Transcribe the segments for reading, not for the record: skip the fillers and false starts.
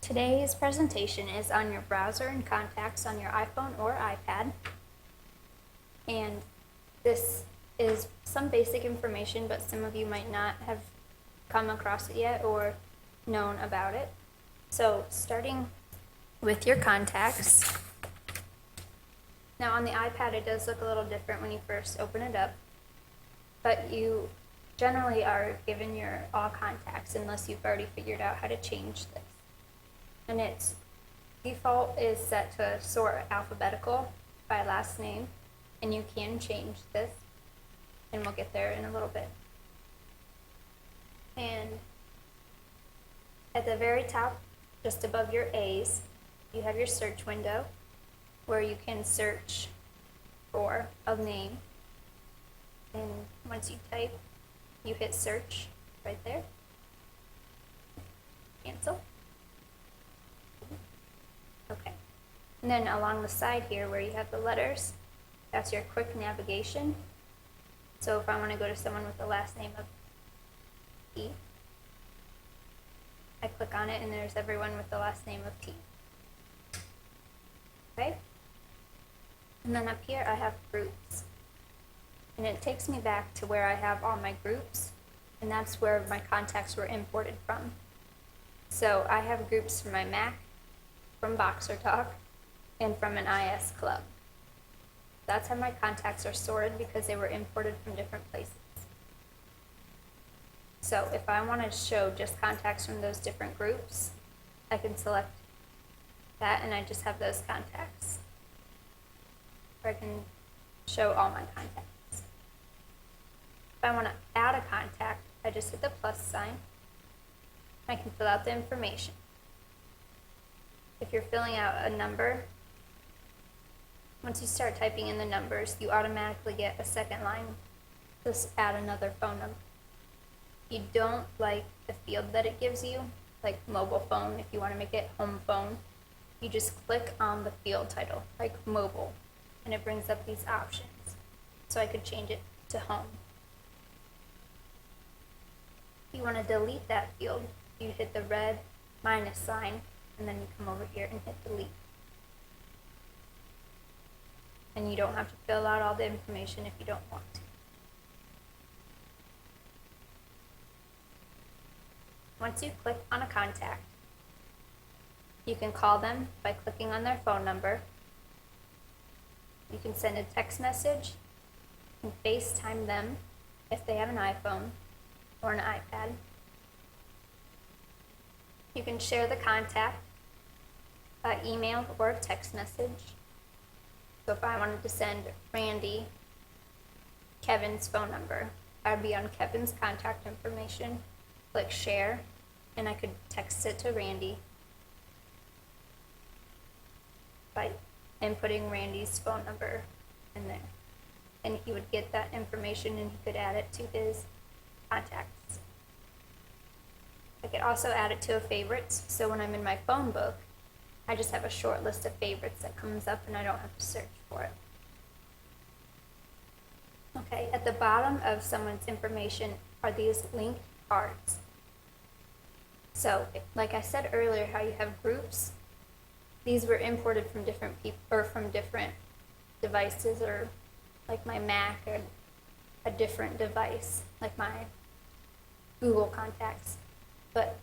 Today's presentation is on your browser and contacts on your iPhone or iPad. And this is some basic information, but some of you might not have come across it yet or known about it. So starting with your contacts. Now on the iPad it does look a little different when you first open it up, but you generally are given your all contacts unless you've already figured out how to change this. And its default is set to sort alphabetical by last name, and you can change this, and we'll get there in a little bit. And at the very top, just above your A's, you have your search window where you can search for a name. And once you type, you hit search right there. Cancel. Okay. And then along the side here where you have the letters, that's your quick navigation. So if I want to go to someone with the last name of T, I click on it and there's everyone with the last name of T. Okay? And then up here I have groups. And it takes me back to where I have all my groups, and that's where my contacts were imported from. So I have groups from my Mac, from Boxer Talk, and from an IS club. That's how my contacts are sorted because they were imported from different places. So if I want to show just contacts from those different groups, I can select that and I just have those contacts. Or I can show all my contacts. If I want to add a contact, I just hit the plus sign. I can fill out the information. If you're filling out a number, once you start typing in the numbers, you automatically get a second line. Just add another phone number. If you don't like the field that it gives you, like mobile phone, if you want to make it home phone, you just click on the field title, like mobile, and it brings up these options. So I could change it to home. If you want to delete that field, you hit the red minus sign, and then you come over here and hit delete. And you don't have to fill out all the information if you don't want to. Once you click on a contact, you can call them by clicking on their phone number. You can send a text message. You can FaceTime them if they have an iPhone or an iPad. You can share the contact by email or a text message. So if I wanted to send Randy Kevin's phone number, I'd be on Kevin's contact information, click share, and I could text it to Randy by inputting Randy's phone number in there. And he would get that information and he could add it to his contacts. I could also add it to a favorites, so when I'm in my phone book, I just have a short list of favorites that comes up and I don't have to search for it. Okay, at the bottom of someone's information are these linked cards. So, like I said earlier, how you have groups, these were imported from different people or from different devices, or like my Mac or a different device, like my Google contacts. But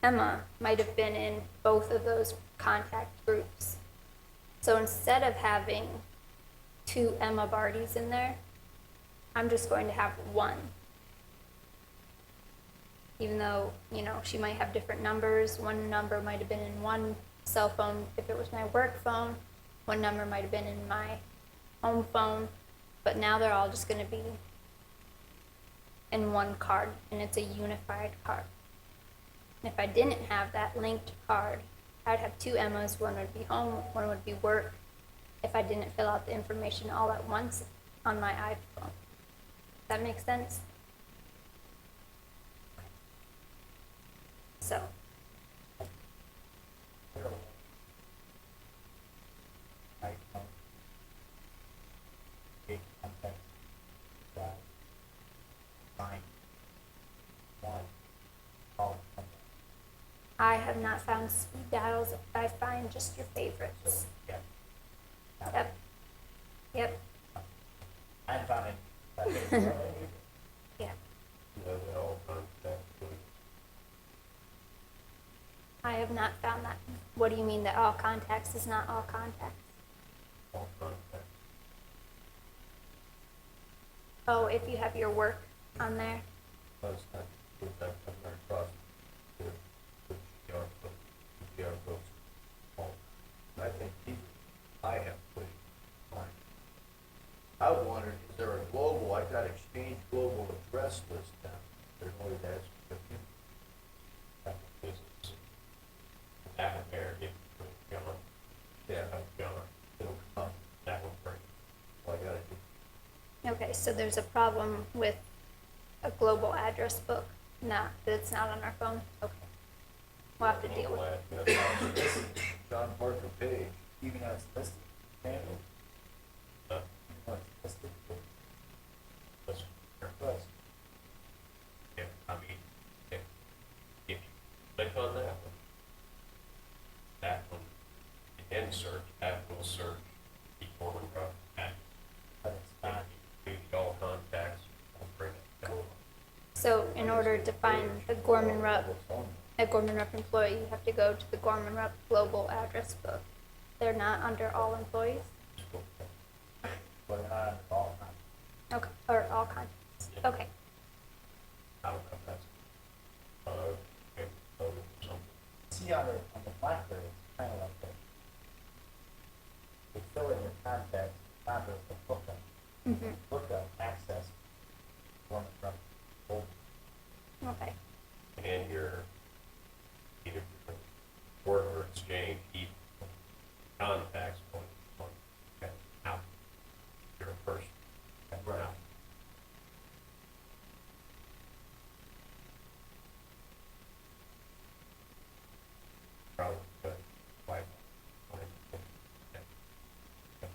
Emma might have been in both of those contact groups. So instead of having 2 Emma Bardys in there, I'm just going to have one. Even though, you know, she might have different numbers. One number might have been in one cell phone if it was my work phone. One number might have been in my home phone. But now they're all just going to be in one card, and it's a unified card. And if I didn't have that linked card, I'd have 2 Emmas. One would be home, one would be work, if I didn't fill out the information all at once on my iPhone. Does that make sense? So, I have not found speed dials. I find just your favorites. Yeah. Yep. Yep. I found it. Yeah. No, they all contact with I have not found that. What do you mean that all contacts is not all contacts? all contact. Oh, if you have your work on there. Plus, I put that coming across the GR folks, GR folks. All. I think people, I have put it fine. I wondered, is there a global, I got Exchange Global address list now. There's only that's business. That American, John. Yeah, John. It'll come up, that will bring. All I gotta do. Okay, so there's a problem with a global address book, not, that it's not on our phone? Okay. We'll have to deal with it. John Parker Page. Even though it's listed, family, Uh, even though it's listed, that's fair. but Yeah, I mean, if you click on that one, and search, that will search the Gorman Rock at, but it's not. do the all contacts, I'll bring it down. So in order to find the Gorman Rupp, a Gorman Rupp employee, you have to go to the Gorman Rupp global address book. They're not under all employees? But they're not under all time. Okay, or all contacts, okay. I don't know if that's, okay, or something. See on the BlackBerry, it's kind of like that. You fill in your contacts, not the lookup, Mm-hmm. lookup access, one from old. Okay, And your, either worker exchange, either contacts, one, okay, out. You're a person, Right. out. Probably, but Wi-Fi.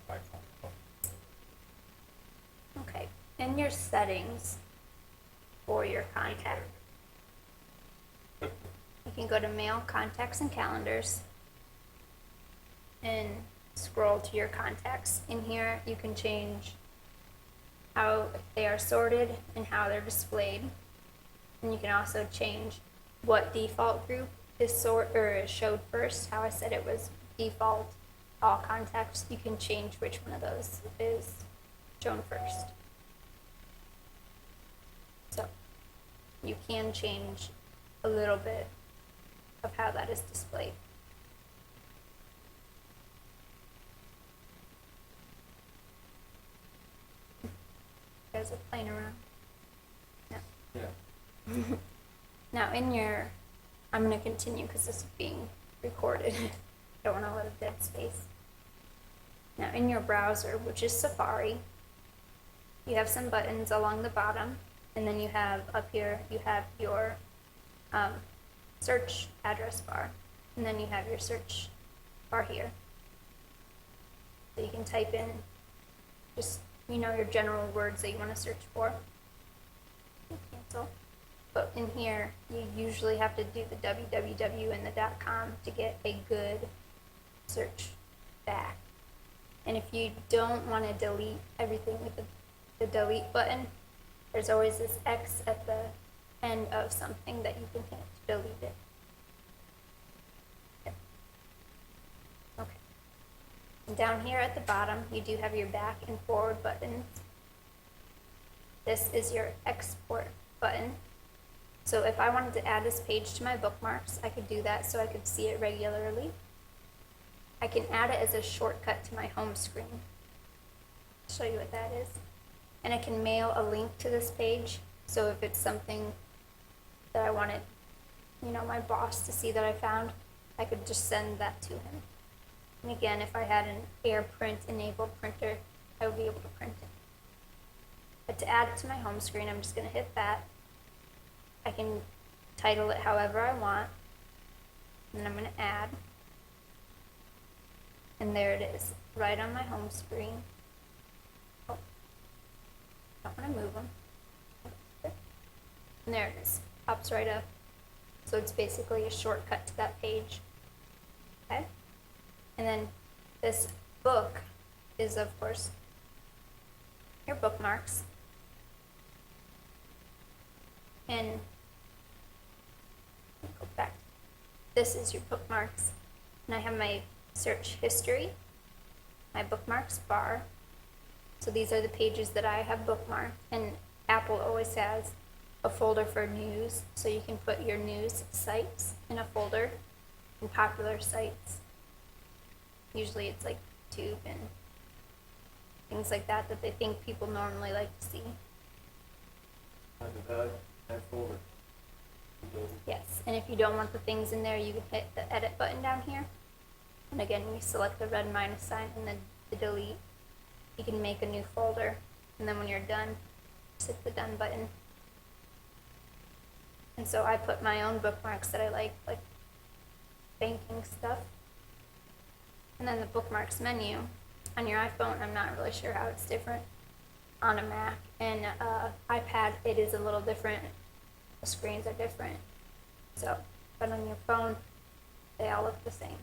Wi-Fi. okay. In your settings for your contact, you can go to Mail, Contacts, and Calendars, and scroll to your contacts. In here, you can change how they are sorted and how they're displayed. And you can also change what default group is is showed first. How I said it was default all contacts. You can change which one of those is shown first. So you can change a little bit of how that is displayed. You guys are playing around. No. Yeah. Now in your, I'm going to continue because this is being recorded. Don't want to let a dead space. Now in your browser, which is Safari, you have some buttons along the bottom, and then you have up here, you have your search address bar, and then you have your search bar here. So you can type in just, your general words that you want to search for. Cancel. But in here, you usually have to do the www and the .com to get a good search back. And if you don't want to delete everything with the delete button, there's always this X at the end of something that you can hit to delete it. Yep. Okay. And down here at the bottom, you do have your back and forward buttons. This is your export button. So if I wanted to add this page to my bookmarks, I could do that so I could see it regularly. I can add it as a shortcut to my home screen. I'll show you what that is. And I can mail a link to this page. So if it's something that I wanted, my boss to see that I found, I could just send that to him. And again, if I had an AirPrint enabled printer, I would be able to print it. But to add it to my home screen, I'm just going to hit that. I can title it however I want. And then I'm going to add. And there it is, right on my home screen. Oh, don't want to move them. And there it is, pops right up. So it's basically a shortcut to that page. Okay? And then this book is, of course, your bookmarks. And go back. This is your bookmarks. And I have my search history, my bookmarks bar. So these are the pages that I have bookmarked. And Apple always has a folder for news. So you can put your news sites in a folder and popular sites. Usually it's like YouTube and things like that that they think people normally like to see. Under that folder. Yes, and if you don't want the things in there, you can hit the edit button down here. And again, you select the red minus sign and then the delete. You can make a new folder, and then when you're done, just hit the done button. And so I put my own bookmarks that I like banking stuff. And then the bookmarks menu on your iPhone, I'm not really sure how it's different on a Mac. And iPad, it is a little different. The screens are different. So, but on your phone, they all look the same.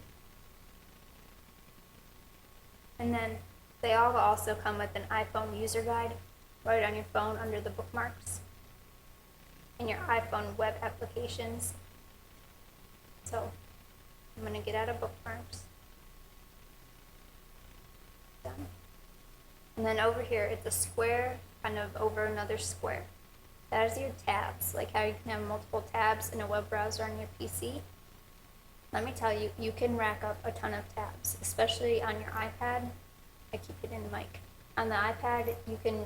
And then they all also come with an iPhone user guide right on your phone under the bookmarks in your iPhone web applications. So I'm going to get out of bookmarks. Done. And then over here, it's a square kind of over another square. That is your tabs, like how you can have multiple tabs in a web browser on your PC. Let me tell you, you can rack up a ton of tabs, especially on your iPad. I keep it in the mic. On the iPad, you can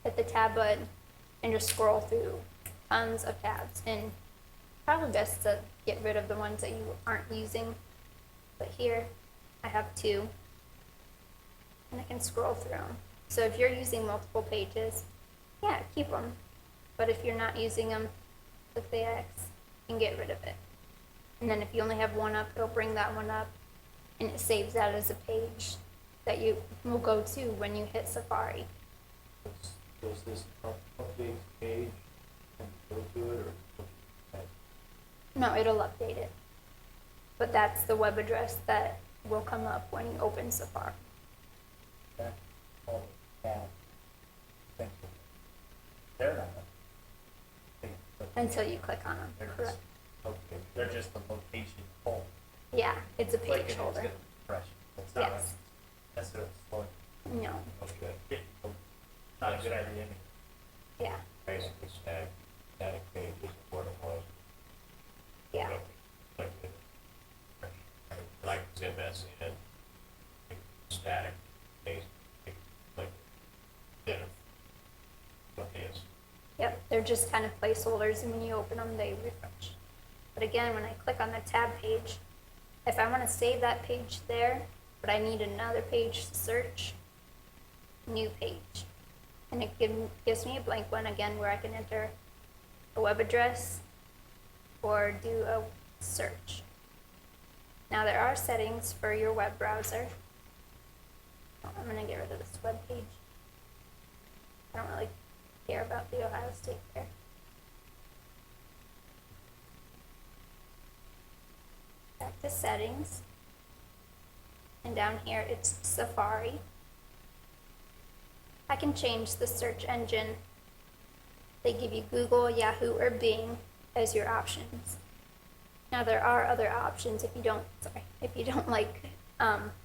hit the tab button and just scroll through tons of tabs. And probably best to get rid of the ones that you aren't using. But here, I have 2, and I can scroll through them. So if you're using multiple pages, yeah, keep them. But if you're not using them, click the X and get rid of it. And then if you only have one up, it'll bring that one up, and it saves that as a page that you will go to when you hit Safari. Does this update page and go to it, or? No, it'll update it. But that's the web address that will come up when you open Safari. That's all the tabs. Thank you. They're not. Until you click on them, They're just- correct? Okay. They're just the location home. Yeah, it's a Clicking page it's holder. gonna refresh. It's not Yes. necessarily slow. No, Okay. Not a good idea. yeah, Basically static page is what it was. yeah. Like MSN, static page, like, what is. Yep, they're just kind of placeholders, and when you open them, they refresh. But again, when I click on the tab page, if I want to save that page there, but I need another page to search, new page. And it gives me a blank one again where I can enter a web address or do a search. Now there are settings for your web browser. Oh, I'm going to get rid of this web page. I don't really care about the Ohio State Fair. Back to settings. And down here it's Safari. I can change the search engine. They give you Google, Yahoo, or Bing as your options. Now there are other options if you don't like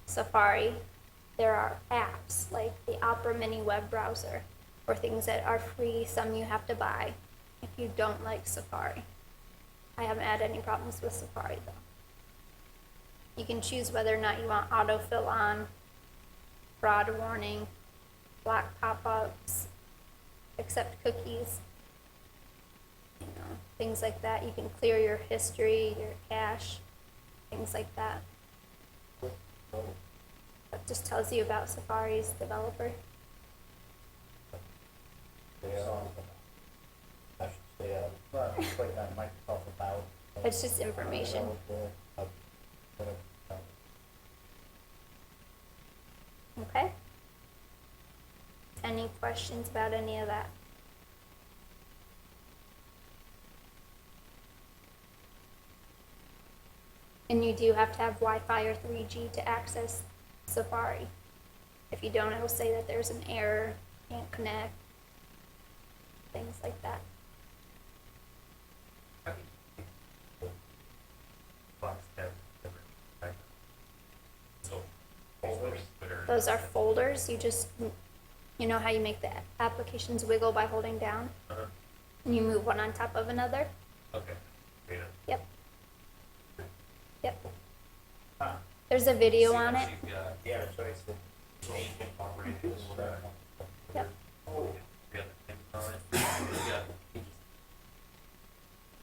Safari. There are apps like the Opera Mini web browser, or things that are free, some you have to buy if you don't like Safari. I haven't had any problems with Safari though. You can choose whether or not you want autofill on, fraud warning, block pop-ups, accept cookies, things like that. You can clear your history, your cache, things like that. That just tells you about Safari's developer. I should say, Well, click on Microsoft About. It's just information. Okay? Any questions about any of that? And you do have to have Wi-Fi or 3G to access Safari. If you don't, it'll say that there's an error, can't connect, things like that. I mean, Fox has different type of- so, folders, Twitter. Those are folders. You know how you make the applications wiggle by holding down? Uh-huh. And you move one on top of another? Okay, yeah. Yep. Yep. Huh, There's a video on it. You've got yeah, that's what I said. agent operators, Yep. you got the things on it, you got